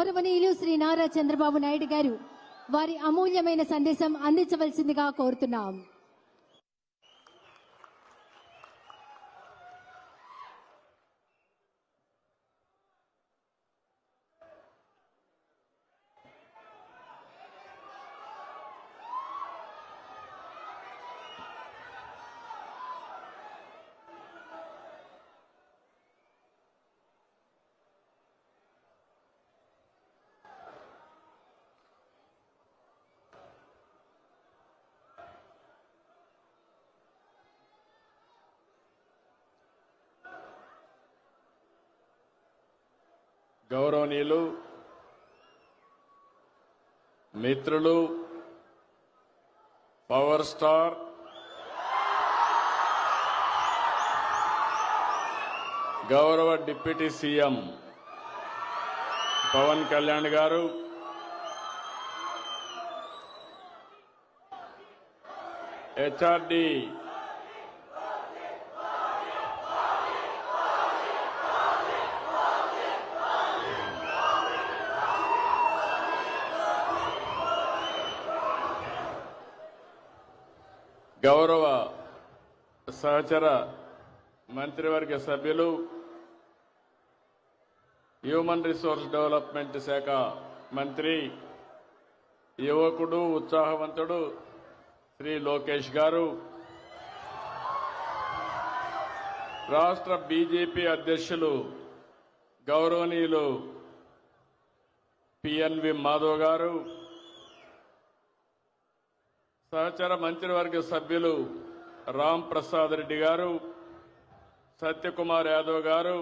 గౌరవనీయులు శ్రీ నారా చంద్రబాబు నాయుడు గారు వారి అమూల్యమైన సందేశం అందించవలసిందిగా కోరుతున్నాం. గౌరవనీయులు మిత్రులు పవర్ స్టార్ గౌరవ డిప్యూటీ సీఎం పవన్ కళ్యాణ్ గారు, హెచ్ఆర్డి గౌరవ సహచర మంత్రివర్గ సభ్యులు, హ్యూమన్ రిసోర్స్ డెవలప్మెంట్ శాఖ మంత్రి, యువకుడు ఉత్సాహవంతుడు శ్రీ లోకేష్ గారు, రాష్ట్ర బీజేపీ అధ్యక్షులు గౌరవనీయులు పిఎన్వి మాధవ్ గారు, సహచర మంత్రివర్గ సభ్యులు రామ్ ప్రసాద్ రెడ్డి గారు, సత్యకుమార్ యాదవ్ గారు,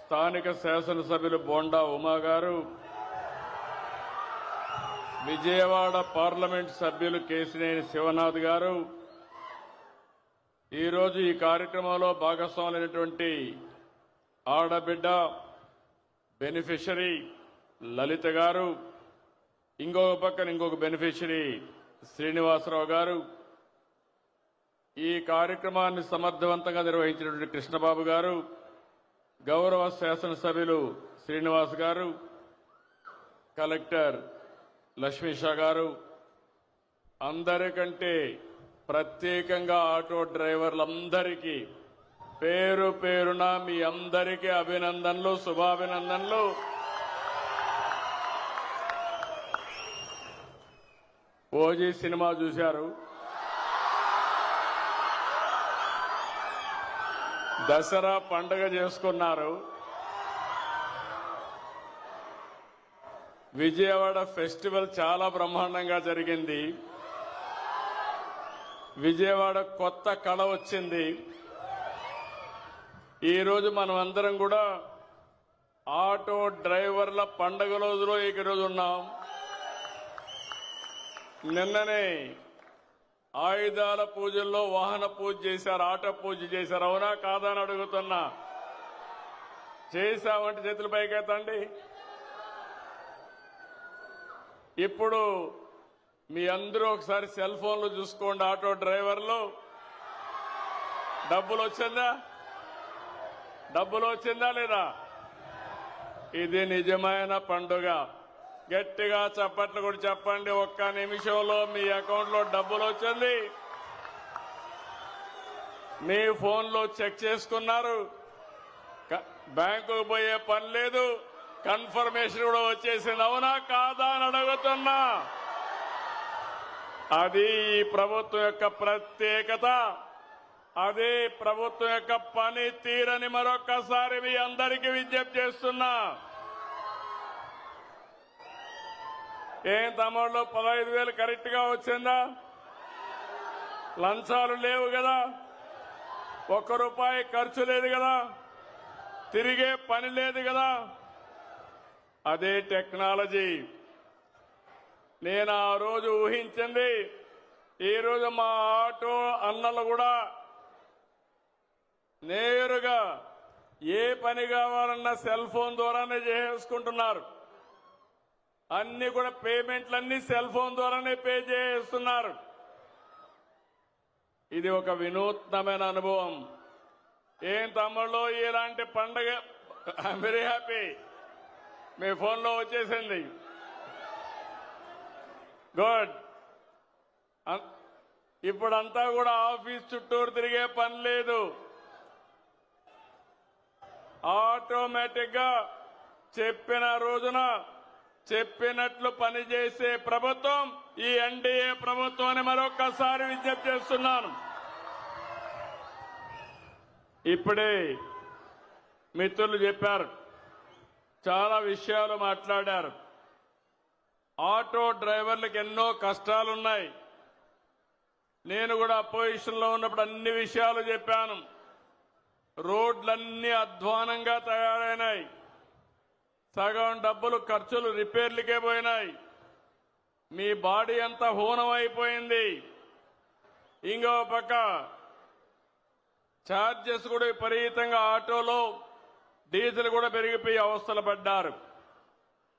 స్థానిక శాసనసభ్యులు బోండా ఉమా గారు, విజయవాడ పార్లమెంట్ సభ్యులు కేశినేని శివనాథ్ గారు, ఈరోజు ఈ కార్యక్రమంలో భాగస్వాములైనటువంటి ఆడబిడ్డ బెనిఫిషరీ లలిత గారు, ఇంకొక పక్కన ఇంకొక బెనిఫిషరీ శ్రీనివాసరావు గారు, ఈ కార్యక్రమాన్ని సమర్థవంతంగా నిర్వహించినటువంటి కృష్ణబాబు గారు, గౌరవ శాసనసభ్యులు శ్రీనివాస్ గారు, కలెక్టర్ లక్ష్మీషా గారు, అందరికంటే ప్రత్యేకంగా ఆటో డ్రైవర్లందరికీ పేరు పేరున మీ అందరికీ అభినందనలు, శుభాభినందనలు. ఓజీ సినిమా చూశారు, దసరా పండుగ చేసుకున్నారు, విజయవాడ ఫెస్టివల్ చాలా బ్రహ్మాండంగా జరిగింది, విజయవాడ కొత్త కళ వచ్చింది. ఈరోజు మనం అందరం కూడా ఆటో డ్రైవర్ల పండుగ రోజులో ఈరోజు ఉన్నాం. నిన్ననే ఆయుధాల పూజల్లో వాహన పూజ చేశారు, ఆటో పూజ చేశారు. అవునా కాదా అని అడుగుతున్నా. చేశామంటే చేతుల పైకెత్తండి. ఇప్పుడు మీ అందరూ ఒకసారి సెల్ ఫోన్లు చూసుకోండి. ఆటో డ్రైవర్లు డబ్బులు వచ్చిందా లేదా? ఇది నిజమైన పండుగ. గట్టిగా చప్పట్లు కూడా చెప్పండి. ఒక్క నిమిషంలో మీ అకౌంట్లో డబ్బులు వచ్చింది, మీ ఫోన్లో చెక్ చేసుకున్నారు, బ్యాంకుకు పోయే పని లేదు, కన్ఫర్మేషన్ కూడా వచ్చేసింది. అవునా కాదా అని అడుగుతున్నా. అది ఈ ప్రభుత్వం యొక్క ప్రత్యేకత, అదే ప్రభుత్వం యొక్క పని తీరని మరొక్కసారి మీ అందరికీ విజ్ఞప్తి చేస్తున్నా. ఏం తమ్ముళ్ళు 15,000 కరెక్ట్ గా వచ్చిందా? లంచాలు లేవు కదా, ₹1 ఖర్చు లేదు కదా, తిరిగే పని లేదు కదా. అదే టెక్నాలజీ. నేను ఆ రోజు ఊహించింది, ఈరోజు మా ఆటో అన్నలు కూడా నేరుగా ఏ పని కావాలన్నా సెల్ ఫోన్ ద్వారానే చేసుకుంటున్నారు. అన్ని కూడా పేమెంట్లన్నీ సెల్ ఫోన్ ద్వారానే పే చేస్తున్నారు. ఇది ఒక వినూత్నమైన అనుభవం. ఏం తమ్ముళ్ళు ఇలాంటి పండగ ఐఎమ్ వెరీ హ్యాపీ. మీ ఫోన్లో వచ్చేసింది. గుడ్. ఇప్పుడంతా కూడా ఆఫీస్ చుట్టూరు తిరిగే పని లేదు. ఆటోమేటిక్ గా చెప్పిన రోజున చెప్పినట్లు పనిచేసే ప్రభుత్వం ఈ ఎన్డీఏ ప్రభుత్వం అని మరొక్కసారి విజ్ఞప్తి చేస్తున్నాను. ఇప్పుడే మిత్రులు చెప్పారు, చాలా విషయాలు మాట్లాడారు. ఆటో డ్రైవర్లకు ఎన్నో కష్టాలున్నాయి. నేను కూడా అపోజిషన్ లో ఉన్నప్పుడు అన్ని విషయాలు చెప్పాను. రోడ్లన్నీ అధ్వానంగా తయారైనాయి. సగం డబ్బులు ఖర్చులు రిపేర్లకే పోయినాయి. మీ బాడీ అంతా హూనం అయిపోయింది. ఇంకో పక్క ఛార్జెస్ కూడా విపరీతంగా ఆటోలో డీజిల్ కూడా పెరిగిపోయి అవస్థలు పడ్డారు.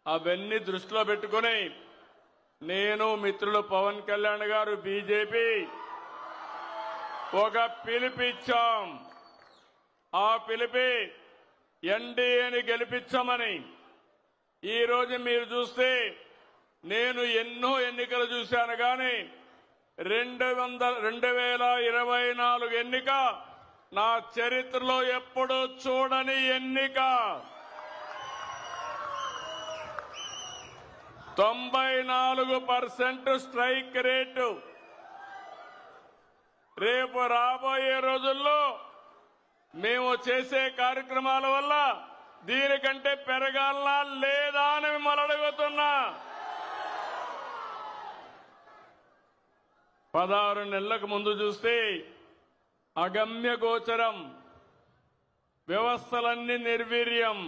అవన్నీ దృష్టిలో పెట్టుకుని నేను మిత్రులు పవన్ కళ్యాణ్ గారు బీజేపీ ఒక పిలుపిచ్చాం. ఆ పిలిపి ఎన్డీఏని గెలిపించమని. ఈ రోజు మీరు చూస్తే నేను ఎన్నో ఎన్నికలు చూశాను, కానీ 2024 ఎన్నిక నా చరిత్రలో ఎప్పుడూ చూడని ఎన్నిక. 94% స్ట్రైక్ రేటు. రేపు రాబోయే రోజుల్లో మేము చేసే కార్యక్రమాల వల్ల దీనికంటే పెరగాలనా లేదా అని మిమ్మల్ని అడుగుతున్నా. 16 నెలలకు ముందు చూస్తే అగమ్య గోచరం, వ్యవస్థలన్నీ నిర్వీర్యం,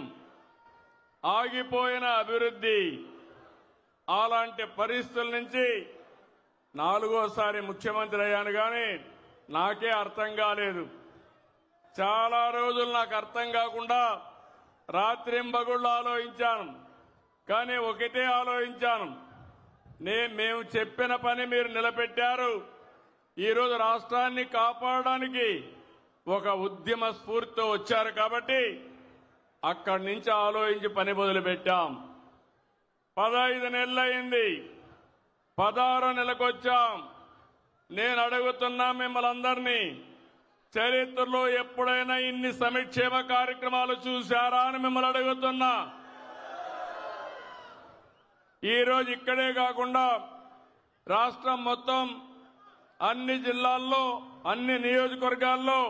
ఆగిపోయిన అభివృద్ధి. అలాంటి పరిస్థితుల నుంచి 4వసారి ముఖ్యమంత్రి అయ్యాను, కానీ నాకే అర్థం కాలేదు. చాలా రోజులు నాకు అర్థం కాకుండా రాత్రింబగుళ్ళు ఆలోచించాను. కానీ ఒకటే ఆలోచించాను, మేము చెప్పిన పని మీరు నిలబెట్టారు. ఈరోజు రాష్ట్రాన్ని కాపాడడానికి ఒక ఉద్యమ స్ఫూర్తితో వచ్చారు కాబట్టి అక్కడి నుంచి ఆలోచించి పని మొదలుపెట్టాం. 15 నెలలైంది, 16 నెలకు వచ్చాం. నేను అడుగుతున్నా మిమ్మల్ని అందరినీ, చరిత్రలో ఎప్పుడైనా ఇన్ని సంక్షేమ కార్యక్రమాలు చూశారా అని మిమ్మల్ని అడుగుతున్నా. ఈరోజు ఇక్కడే కాకుండా రాష్ట్రం మొత్తం అన్ని జిల్లాల్లో, అన్ని నియోజకవర్గాల్లో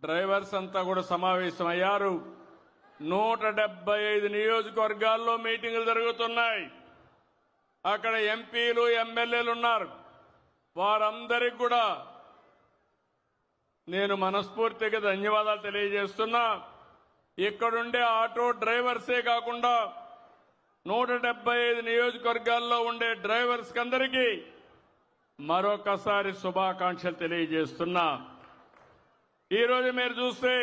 డ్రైవర్స్ అంతా కూడా సమావేశమయ్యారు. 175 నియోజకవర్గాల్లో మీటింగులు జరుగుతున్నాయి. అక్కడ ఎంపీలు, ఎమ్మెల్యేలు ఉన్నారు. వారందరికీ కూడా నేను మనస్ఫూర్తిగా ధన్యవాదాలు తెలియజేస్తున్నా. ఇక్కడుండే ఆటో డ్రైవర్సే కాకుండా 175 నియోజకవర్గాల్లో ఉండే డ్రైవర్స్ అందరికీ మరొకసారి శుభాకాంక్షలు తెలియజేస్తున్నా. ఈరోజు మీరు చూస్తే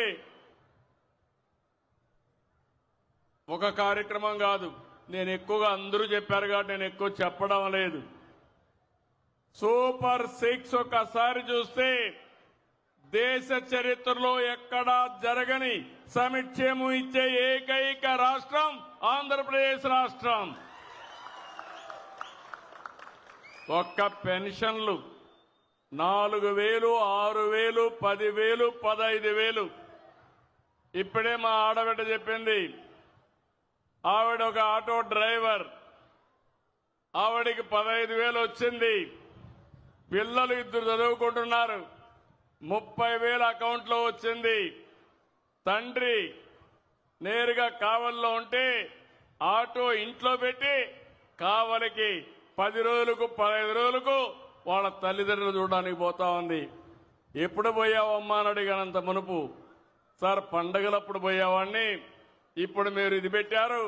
ఒక కార్యక్రమం కాదు, నేను ఎక్కువగా అందరూ చెప్పారు కాబట్టి నేను ఎక్కువ చెప్పడం లేదు. సూపర్ 6 ఒకసారి చూస్తే దేశ చరిత్రలో ఎక్కడా జరగని సంక్షేమం ఇచ్చే ఏకైక రాష్ట్రం ఆంధ్రప్రదేశ్ రాష్ట్రం. ఒక్క పెన్షన్లు 4,000, 6,000, 10,000, 15,000. ఇప్పుడే మా ఆడబిడ్డ చెప్పింది, ఆవిడ ఒక ఆటో డ్రైవర్, ఆవిడికి 15,000 వచ్చింది. పిల్లలు 2 చదువుకుంటున్నారు, 30,000 అకౌంట్లో వచ్చింది. తండ్రి నేరుగా కావలిలో ఉంటే ఆటో ఇంట్లో పెట్టి కావలికి 10 రోజులకు 15 రోజులకు వాళ్ళ తల్లిదండ్రులు చూడడానికి పోతా ఉంది. ఎప్పుడు పోయావమ్మా అని అడిగానంత మునుపు, సార్ పండగలప్పుడు పోయేవాడిని, ఇప్పుడు మీరు ఇది పెట్టారు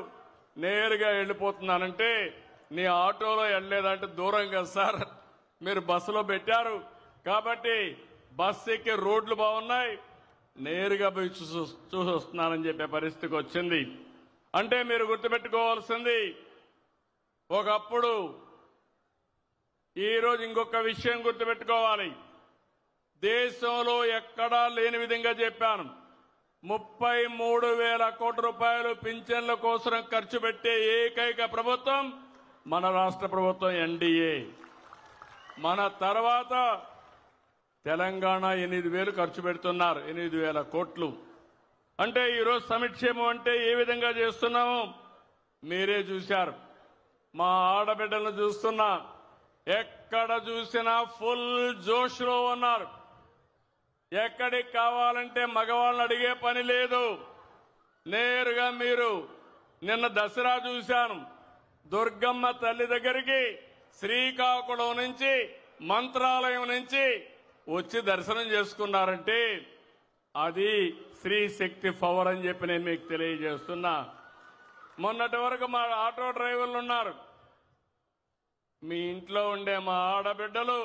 నేరుగా వెళ్ళిపోతున్నానంటే, నీ ఆటోలో వెళ్ళలేదంటే దూరం కదా సార్, మీరు బస్సులో పెట్టారు కాబట్టి బస్సు ఎక్కే రోడ్లు బాగున్నాయి, నేరుగా పోయి చూసి వస్తున్నానని చెప్పే పరిస్థితికి వచ్చింది. అంటే మీరు గుర్తుపెట్టుకోవాల్సింది, ఒకప్పుడు ఈరోజు ఇంకొక విషయం గుర్తుపెట్టుకోవాలి. దేశంలో ఎక్కడా లేని విధంగా చెప్పాను, 33,000 కోట్ల రూపాయలు పింఛన్ల కోసం ఖర్చు పెట్టే ఏకైక ప్రభుత్వం మన రాష్ట్ర ప్రభుత్వం ఎన్డీఏ. మన తర్వాత తెలంగాణ 8,000 ఖర్చు పెడుతున్నారు, 8,000 కోట్లు. అంటే ఈరోజు సంక్షేమం అంటే ఏ విధంగా చేస్తున్నామో మీరే చూశారు. మా ఆడబిడ్డలను చూస్తున్నా, ఎక్కడ చూసినా ఫుల్ జోష్లో ఉన్నారు. ఎక్కడికి కావాలంటే మగవాళ్ళని అడిగే పని లేదు. నేరుగా మీరు నిన్న దసరా చూశాను, దుర్గమ్మ తల్లి దగ్గరికి శ్రీకాకుళం నుంచి మంత్రాలయం నుంచి వచ్చి దర్శనం చేసుకున్నారంటే అది స్త్రీ శక్తి పవర్ అని చెప్పి నేను మీకు తెలియజేస్తున్నా. మొన్నటి వరకు మా ఆటో డ్రైవర్లు ఉన్నారు. మీ ఇంట్లో ఉండే మా ఆడబిడ్డలు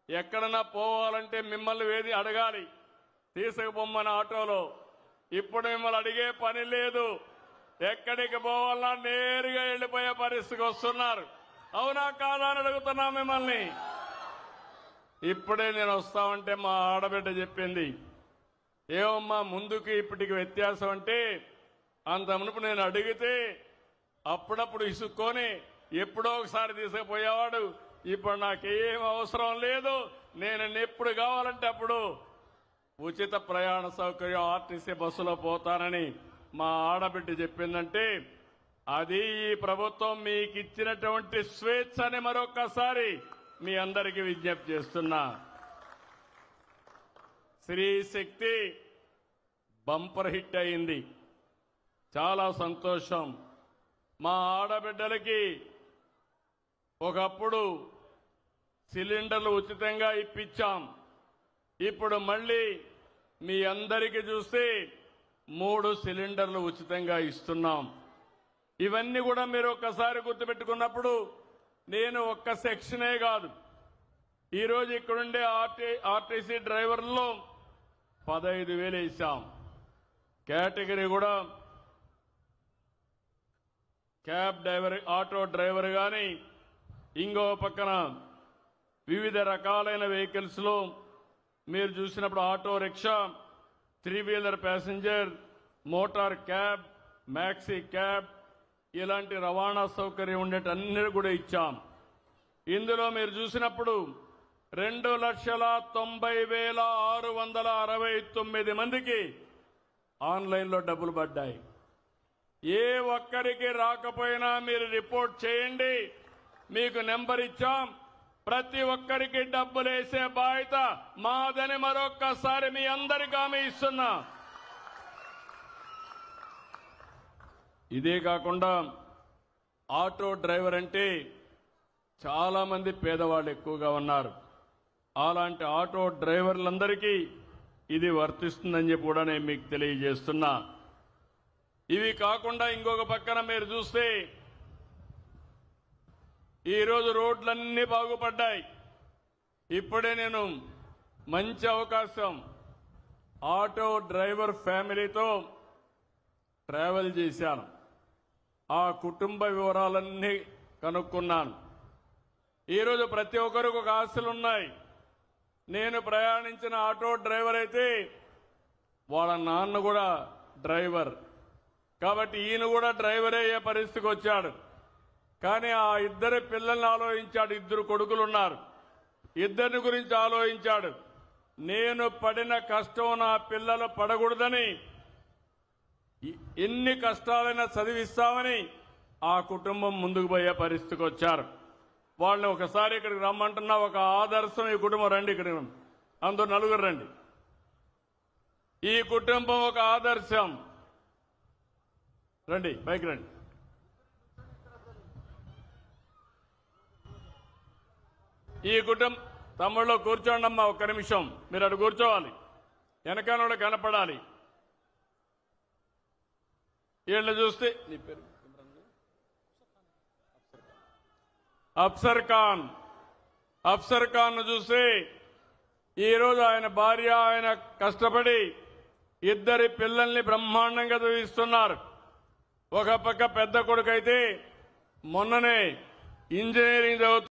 ఎక్కడన్నా పోవాలంటే మిమ్మల్ని వేది అడగాలి, తీసుకుపోమ్మని ఆటోలో. ఇప్పుడు మిమ్మల్ని అడిగే పని లేదు. ఎక్కడికి పోవాలన్నా నేరుగా వెళ్లిపోయే పరిస్థితికి వస్తున్నారు. అవునా కాదా అని అడుగుతున్నా మిమ్మల్ని. ఇప్పుడే నేను వస్తామంటే మా ఆడబిడ్డ చెప్పింది, ఏమమ్మా ముందుకి ఇప్పటికి వ్యత్యాసం అంటే, అంత మునుపు నేను అడిగితే అప్పుడప్పుడు ఇసుక్కొని ఎప్పుడో ఒకసారి తీసుకుపోయేవాడు. ఇప్పుడు నాకేం అవసరం లేదు, నేను ఎప్పుడు కావాలంటే అప్పుడు ఉచిత ప్రయాణ సౌకర్యం ఆర్టీసీ బస్సులో పోతానని మా ఆడబిడ్డ చెప్పిందంటే అది ఈ ప్రభుత్వం మీకు ఇచ్చినటువంటి స్వేచ్ఛ అని మరొక్కసారి మీ అందరికీ విజ్ఞప్తి చేస్తున్నా. స్త్రీ శక్తి బంపర్ హిట్ అయింది, చాలా సంతోషం. మా ఆడబిడ్డలకి ఒకప్పుడు సిలిండర్లు ఉచితంగా ఇప్పించాం. ఇప్పుడు మళ్ళీ మీ అందరికీ చూస్తే 3 సిలిండర్లు ఉచితంగా ఇస్తున్నాం. ఇవన్నీ కూడా మీరు ఒక్కసారి గుర్తుపెట్టుకున్నప్పుడు నేను ఒక్క సెక్షనే కాదు, ఈరోజు ఇక్కడుండే ఆర్టీసీ డ్రైవర్లలో 15,000 ఇస్తాం. కేటగిరీ కూడా క్యాబ్ డ్రైవర్, ఆటో డ్రైవర్ కానీ, ఇంకో పక్కన వివిధ రకాలైన వెహికల్స్ లో మీరు చూసినప్పుడు auto rickshaw, three wheeler passenger, motor cab, maxi cab, ఇలాంటి రవాణా సౌకర్యం ఉండేటన్నీ కూడా ఇచ్చాం. ఇందులో మీరు చూసినప్పుడు 2,90,669 మందికి ఆన్లైన్లో డబ్బులు పడ్డాయి. ఏ ఒక్కరికి రాకపోయినా మీరు రిపోర్ట్ చేయండి, మీకు నెంబర్ ఇచ్చాం. ప్రతి ఒక్కరికి డబ్బులు వేసే బాధ్యత మాదని మరొక్కసారి మీ అందరికీ హామీ ఇస్తున్నా. ఇదే కాకుండా ఆటో డ్రైవర్ అంటే చాలా మంది పేదవాళ్ళు ఎక్కువగా ఉన్నారు. అలాంటి ఆటో డ్రైవర్లందరికీ ఇది వర్తిస్తుందని చెప్పి కూడా నేను మీకు తెలియజేస్తున్నా. ఇవి కాకుండా ఇంకొక పక్కన మీరు చూస్తే ఈరోజు రోడ్లన్నీ బాగుపడ్డాయి. ఇప్పుడే నేను మంచి అవకాశం ఆటో డ్రైవర్ ఫ్యామిలీతో ట్రావెల్ చేశాను. ఆ కుటుంబ వివరాలన్నీ కనుక్కున్నాను. ఈరోజు ప్రతి ఒక్కరికి ఒక ఆశలు ఉన్నాయి. నేను ప్రయాణించిన ఆటో డ్రైవర్ అయితే వాళ్ళ నాన్న కూడా డ్రైవర్, కాబట్టి ఈయన కూడా డ్రైవర్ అయ్యే పరిస్థితికి వచ్చాడు. కానీ ఆ 2 పిల్లల్ని ఆలోచించాడు. 2 కొడుకులు ఉన్నారు, 2 గురించి ఆలోచించాడు. నేను పడిన కష్టం నా పిల్లలు పడకూడదని ఎన్ని కష్టాలైనా చదివిస్తామని ఆ కుటుంబం ముందుకు పోయే పరిస్థితికి వచ్చారు. వాళ్ళని ఒకసారి ఇక్కడికి రమ్మంటున్నా. ఒక ఆదర్శం ఈ కుటుంబం. రండి, ఇక్కడ అందరూ 4 రండి. ఈ కుటుంబం ఒక ఆదర్శం. రండి, పైకి రండి. ఈ కుటుంబం తమ్ముళ్ళు కూర్చోండి అమ్మా, ఒక్క నిమిషం మీరు అటు కూర్చోవాలి, వెనకాల కనపడాలి. వీళ్ళు చూస్తే నీ పేరు అఫ్సర్ ఖాన్ చూస్తే ఈరోజు ఆయన భార్య ఆయన కష్టపడి 2 పిల్లల్ని బ్రహ్మాండంగా చదివిస్తున్నారు. ఒక పక్క పెద్ద కొడుకైతే మొన్ననే ఇంజనీరింగ్ చదువుతున్నారు.